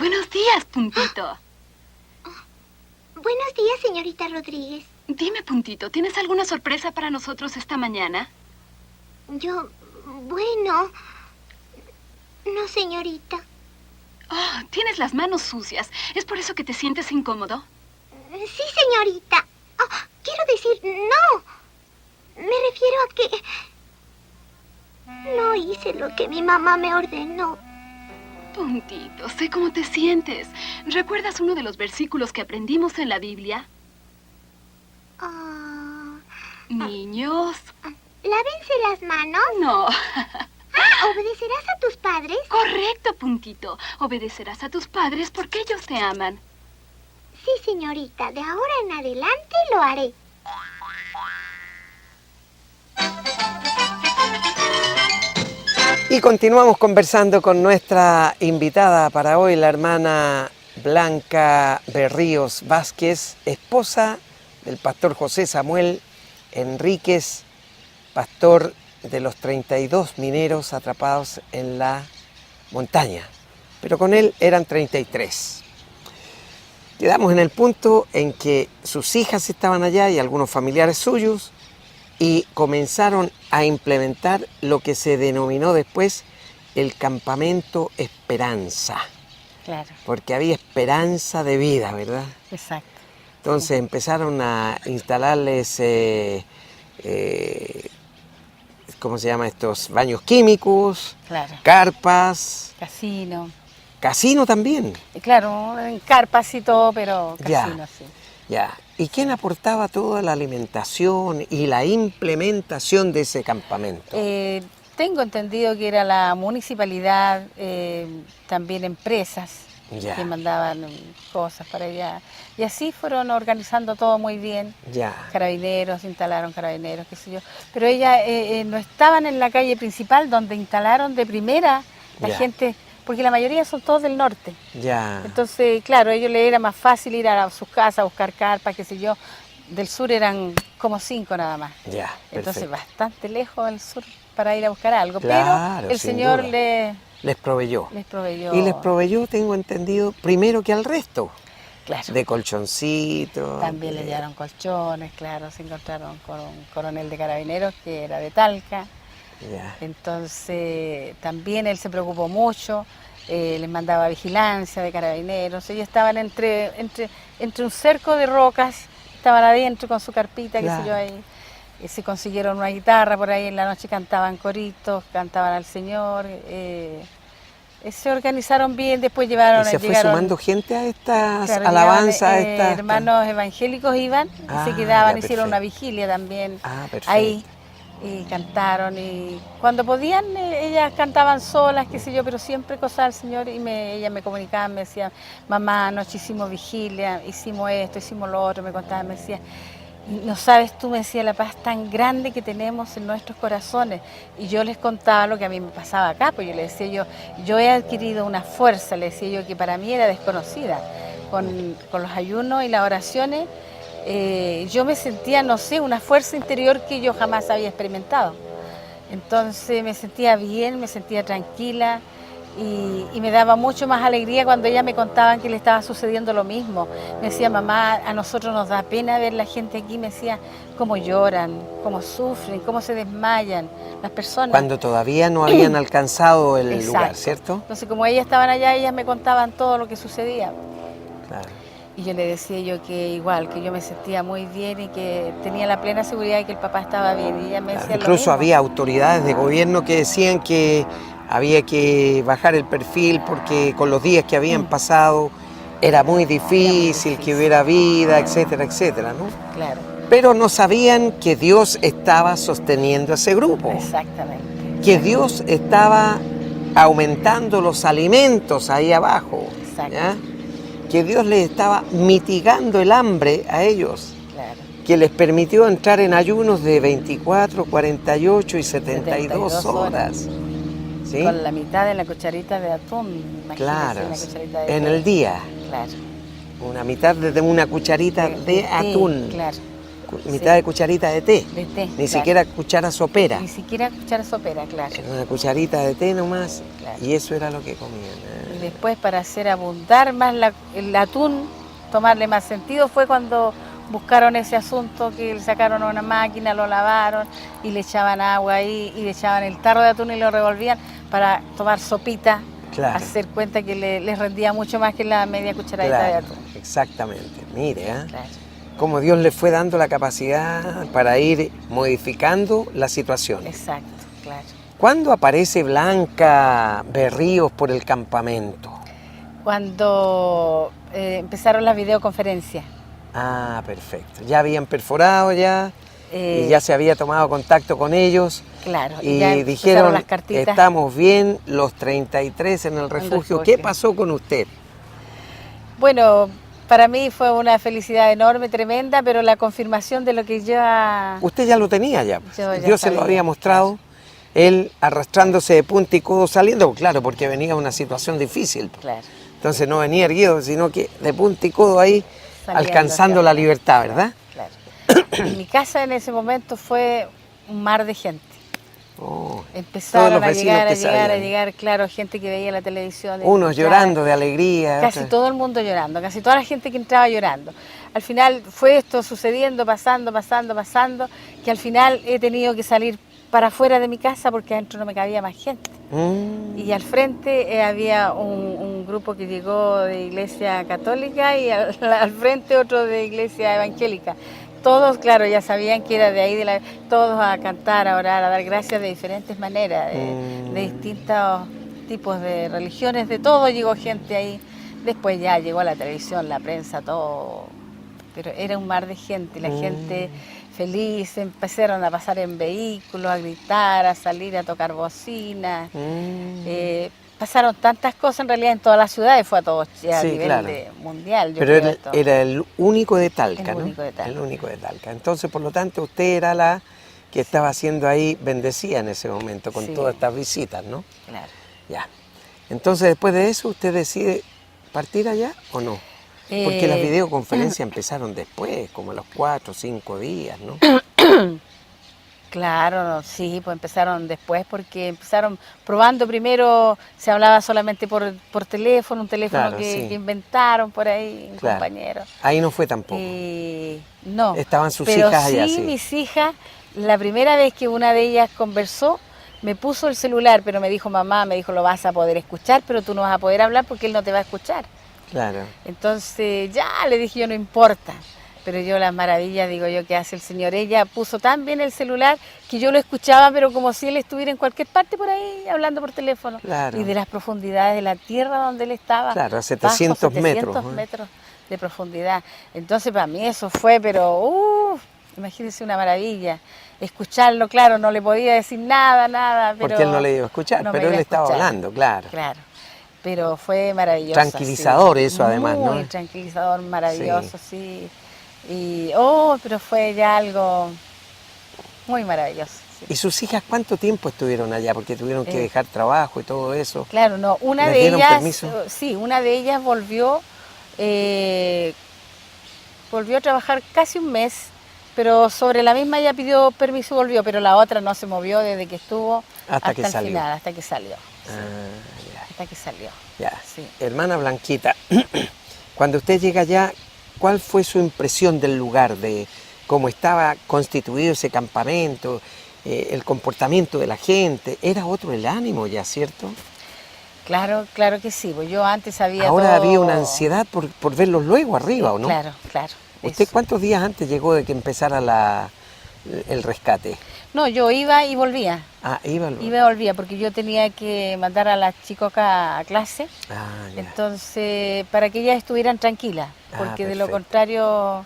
Buenos días, Puntito. Buenos días, señorita Rodríguez. Dime, Puntito, ¿tienes alguna sorpresa para nosotros esta mañana? Bueno... No, señorita. Oh, tienes las manos sucias. ¿Es por eso que te sientes incómodo? Sí, señorita. Oh, quiero decir, no. Me refiero a que... No hice lo que mi mamá me ordenó. Puntito, sé cómo te sientes. ¿Recuerdas uno de los versículos que aprendimos en la Biblia? Niños. Lávense las manos. No. ¿Obedecerás a tus padres? Correcto, Puntito. Obedecerás a tus padres porque ellos te aman. Sí, señorita. De ahora en adelante lo haré. Y continuamos conversando con nuestra invitada para hoy, la hermana Blanca Berríos Vázquez, esposa del pastor José Samuel Enríquez, pastor de los 32 mineros atrapados en la montaña. Pero con él eran 33. Quedamos en el punto en que sus hijas estaban allá y algunos familiares suyos, y comenzaron a implementar lo que se denominó después el campamento Esperanza. Claro. Porque había esperanza de vida, ¿verdad? Exacto. Entonces empezaron a instalarles, ¿cómo se llama? Estos baños químicos, Claro. carpas, Casino. casino también. Claro, en carpas y todo, pero casino, sí. Ya. ¿Y quién aportaba toda la alimentación y la implementación de ese campamento? Tengo entendido que era la municipalidad, también empresas Ya. que mandaban cosas para allá. Y así fueron organizando todo muy bien. Ya. Carabineros, instalaron carabineros, qué sé yo. Pero ellas no estaban en la calle principal donde instalaron de primera la Ya. gente, porque la mayoría son todos del norte. Ya. Entonces, claro, a ellos les era más fácil ir a sus casas a buscar carpas, qué sé yo. Del sur eran como 5 nada más. Ya, Entonces, perfecto. bastante lejos del sur para ir a buscar algo. Claro, pero el sin Señor duda. Les proveyó. les proveyó. Y les proveyó, tengo entendido, primero que al resto. Claro. De colchoncitos. También le llevaron colchones, claro, se encontraron con un coronel de carabineros que era de Talca. Ya. Entonces, también él se preocupó mucho, les mandaba vigilancia de carabineros. Ellos estaban entre un cerco de rocas, estaban adentro con su carpita, qué sé yo, ahí. Se consiguieron una guitarra por ahí en la noche, cantaban coritos, cantaban al Señor. Se organizaron bien, después llegaron fue sumando gente a estas alabanzas, a estas... hermanos evangélicos iban y se quedaban, hicieron una vigilia también ahí, y cantaron, y cuando podían ellas cantaban solas, qué sé yo, pero siempre cosas al Señor, y ellas me comunicaban, me decían, mamá, anoche hicimos vigilia, hicimos esto, hicimos lo otro, me contaban, me decían, no sabes tú, me decía, la paz tan grande que tenemos en nuestros corazones. Y yo les contaba lo que a mí me pasaba acá, pues yo les decía yo he adquirido una fuerza, le decía yo, que para mí era desconocida. Con los ayunos y las oraciones, yo me sentía, no sé, una fuerza interior que yo jamás había experimentado. Entonces me sentía bien, me sentía tranquila. Y me daba mucho más alegría cuando ellas me contaban que le estaba sucediendo lo mismo. Me decía, mamá, a nosotros nos da pena ver la gente aquí, me decía, cómo lloran, cómo sufren, cómo se desmayan las personas. Cuando todavía no habían alcanzado el lugar, ¿cierto? Entonces, como ellas estaban allá, ellas me contaban todo lo que sucedía. Claro. Y yo le decía yo que igual, que yo me sentía muy bien y que tenía la plena seguridad de que el papá estaba bien. Y ella me decía Incluso lo mismo. había autoridades de gobierno que decían que había que bajar el perfil porque con los días que habían pasado era muy difícil que hubiera vida, etcétera, etcétera, ¿no? Claro. Pero no sabían que Dios estaba sosteniendo ese grupo. Exactamente. Que Dios estaba aumentando los alimentos ahí abajo. Exacto. ¿Ya? Que Dios les estaba mitigando el hambre a ellos. Claro. Que les permitió entrar en ayunos de 24, 48 y 72 horas. ¿Sí? Con la mitad de la cucharita de atún. Claro, una cucharita de en el día. Claro. Una mitad de una cucharita de atún. Claro. mitad de cucharita de té. De té. Ni siquiera cuchara sopera. Ni siquiera cuchara sopera, claro. Era una cucharita de té nomás. Claro. Y eso era lo que comían. Y después, para hacer abundar más el atún, tomarle más sentido, fue cuando buscaron ese asunto que le sacaron a una máquina, lo lavaron y le echaban agua ahí y le echaban el tarro de atún y lo revolvían para tomar sopita. Claro. Hacer cuenta que les rendía mucho más que la media cucharadita de atún. Exactamente. Mire, Claro. cómo Dios le fue dando la capacidad para ir modificando la situación. Exacto, claro. ¿Cuándo aparece Blanca Berríos por el campamento? Cuando empezaron las videoconferencias. Ah, perfecto. Ya habían perforado ya y ya se había tomado contacto con ellos. Claro. Y ya dijeron, las cartitas. estamos bien, los 33 en el refugio. ¿Qué pasó con usted? Bueno, para mí fue una felicidad enorme, tremenda, pero la confirmación de lo que ya... Usted ya lo tenía ya. Yo ya Dios se lo sabía, había mostrado. Él arrastrándose de punta y codo saliendo, claro, porque venía una situación difícil. Claro. Entonces no venía erguido, sino que de punta y codo ahí, Saliendo alcanzando hacia la afuera. libertad, ¿verdad? Claro. En mi casa en ese momento fue un mar de gente. Oh, Empezaron todos los a vecinos llegar, que a llegar, a sabían. llegar, claro, gente que veía la televisión. Unos escuchaba. llorando de alegría. Casi otros- todo el mundo llorando, casi toda la gente que entraba llorando. Al final fue esto sucediendo, pasando, que al final he tenido que salir para afuera de mi casa porque adentro no me cabía más gente. Y al frente había un grupo que llegó de iglesia católica y al frente otro de iglesia evangélica. Todos, claro, ya sabían que era de ahí, todos a cantar, a orar, a dar gracias de diferentes maneras, de distintos tipos de religiones, de todo llegó gente ahí. Después ya llegó la televisión, la prensa, todo. Pero era un mar de gente, la gente feliz, empezaron a pasar en vehículos, a gritar, a salir a tocar bocinas. Pasaron tantas cosas en realidad en todas las ciudades, fue a todos a Sí, nivel claro. mundial. Yo Pero creo era, esto. era el único de Talca, El ¿no? único de Talca. El único de Talca. Entonces, por lo tanto, usted era la que estaba siendo ahí bendecida en ese momento con Sí. todas estas visitas, ¿no? Claro. Ya. Entonces, después de eso, ¿usted decide partir allá o no? Porque las videoconferencias empezaron después, como a los 4 o 5 días, ¿no? Claro, no, sí, pues empezaron después porque empezaron probando primero, se hablaba solamente por teléfono, un teléfono Claro, que, sí. que inventaron por ahí, un Claro. compañero. Ahí no fue tampoco. No. Estaban sus pero hijas allá, sí, sí. mis hijas, la primera vez que una de ellas conversó, me puso el celular, pero me dijo, mamá, me dijo, lo vas a poder escuchar, pero tú no vas a poder hablar porque él no te va a escuchar. Claro. Entonces ya le dije yo, no importa. Pero yo las maravillas, digo yo, que hace el Señor. Ella puso tan bien el celular que yo lo escuchaba, pero como si él estuviera en cualquier parte por ahí, hablando por teléfono. Claro. Y de las profundidades de la tierra donde él estaba. Claro, a 700 metros, 700 ¿no? metros de profundidad. Entonces para mí eso fue, pero, imagínense una maravilla. Escucharlo, claro, no le podía decir nada, pero... Porque él no le iba a escuchar, no me pero él iba a estaba escuchar. hablando, claro. Claro, pero fue maravilloso. Tranquilizador sí. eso, además, ¿no? Muy tranquilizador, maravilloso, sí. Pero fue ya algo muy maravilloso. Sí. ¿Y sus hijas cuánto tiempo estuvieron allá? Porque tuvieron que dejar trabajo y todo eso. Claro, no, una ¿Les de dieron ellas, permiso? sí, una de ellas volvió a trabajar casi un mes, pero sobre la misma ya pidió permiso y volvió, pero la otra no se movió desde que estuvo Hasta que el salió. final, hasta que salió. Ah, Hasta que salió. ya. Sí. Hermana Blanquita, cuando usted llega allá, ¿cuál fue su impresión del lugar, de cómo estaba constituido ese campamento, el comportamiento de la gente? Era otro el ánimo ya, ¿cierto? Claro, claro que sí, pues yo antes había Ahora todo... había una ansiedad por verlos luego arriba, ¿o no? Claro, claro. ¿Usted eso. cuántos días antes llegó de que empezara el rescate? No, yo iba y volvía. Ah, iba luego. Iba y volvía porque yo tenía que mandar a las chicas a clase, Ah, ya. entonces para que ellas estuvieran tranquilas, Ah, porque de lo perfecto. contrario,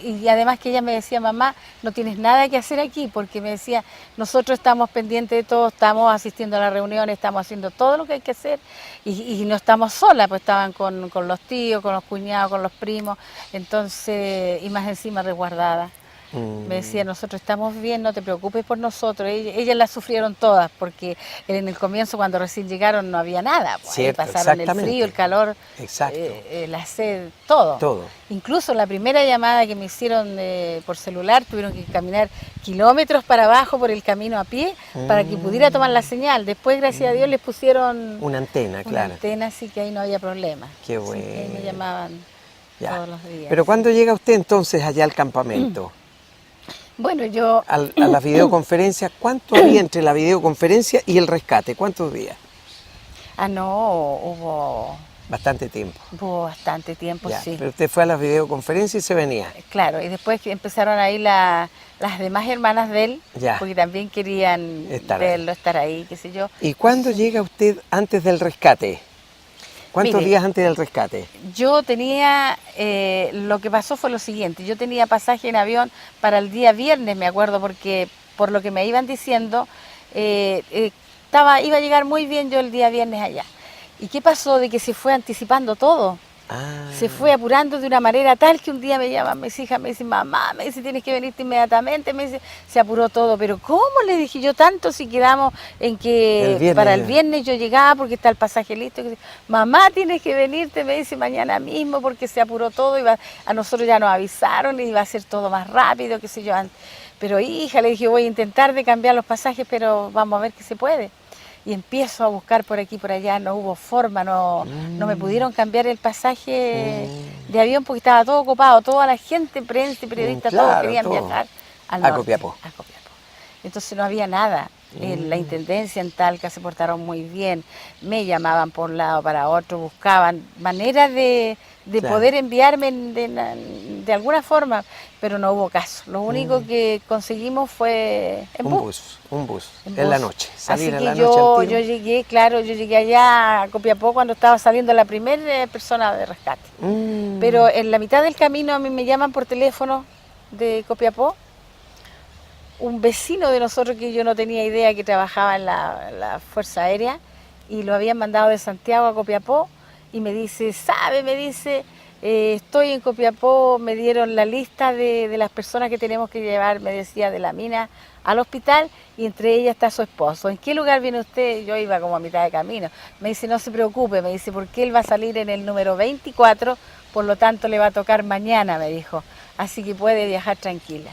y además que ella me decía, mamá, no tienes nada que hacer aquí, porque me decía, nosotros estamos pendientes de todo, estamos asistiendo a las reuniones, estamos haciendo todo lo que hay que hacer, y no estamos solas, pues estaban con los tíos, con los cuñados, con los primos, entonces, y más encima resguardadas. Me decía, nosotros estamos bien, no te preocupes por nosotros. Ellas las sufrieron todas, porque en el comienzo, cuando recién llegaron, no había nada. Pues, cierto, ahí pasaron el frío, el calor, la sed, todo. Todo. Incluso la primera llamada que me hicieron por celular, tuvieron que caminar kilómetros para abajo por el camino a pie para que pudiera tomar la señal. Después, gracias a Dios, les pusieron una antena, claro. Una antena, así que ahí no había problema. Qué bueno. Sí, ahí me llamaban todos los días. Pero ¿cuándo llega usted entonces allá al campamento? Bueno, yo... A la videoconferencia, ¿cuánto había entre la videoconferencia y el rescate? ¿Cuántos días? No, hubo... Bastante tiempo. Hubo bastante tiempo, sí. Pero usted fue a la videoconferencia y se venía. Claro, y después empezaron ahí las demás hermanas de él, porque también querían verlo, estar ahí, qué sé yo. ¿Y cuándo llega usted antes del rescate? ¿Cuántos días antes del rescate? Yo tenía, lo que pasó fue lo siguiente, yo tenía pasaje en avión para el día viernes, me acuerdo, porque por lo que me iban diciendo, iba a llegar muy bien yo el día viernes allá. ¿Y qué pasó? De que se fue anticipando todo. Se fue apurando de una manera tal que un día me llaman mis hijas, me dicen, mamá, me dice, tienes que venirte inmediatamente, me dice, se apuró todo, pero ¿cómo? Le dije yo tanto si quedamos en que para el viernes yo llegaba porque está el pasaje listo, mamá, tienes que venirte, me dice, mañana mismo porque se apuró todo, a nosotros ya nos avisaron, iba a ser todo más rápido, qué sé yo, pero hija, le dije, voy a intentar de cambiar los pasajes, pero vamos a ver qué se puede. Y empiezo a buscar por aquí y por allá, no hubo forma, no me pudieron cambiar el pasaje de avión porque estaba todo ocupado, toda la gente, prensa y periodistas, todos querían viajar al norte, a Copiapó. Entonces no había nada. La intendencia en Talca se portaron muy bien, me llamaban por un lado para otro, buscaban maneras de poder enviarme de alguna forma, pero no hubo caso. Lo único que conseguimos fue un bus, en la noche. Así que yo llegué allá a Copiapó cuando estaba saliendo la primera persona de rescate. Pero en la mitad del camino a mí me llaman por teléfono de Copiapó, un vecino de nosotros que yo no tenía idea que trabajaba en la Fuerza Aérea y lo habían mandado de Santiago a Copiapó y me dice, estoy en Copiapó, me dieron la lista de las personas que tenemos que llevar, me decía, de la mina al hospital y entre ellas está su esposo. ¿En qué lugar viene usted? Yo iba como a mitad de camino. Me dice, no se preocupe, me dice, porque él va a salir en el número 24, por lo tanto le va a tocar mañana, me dijo. Así que puede viajar tranquila.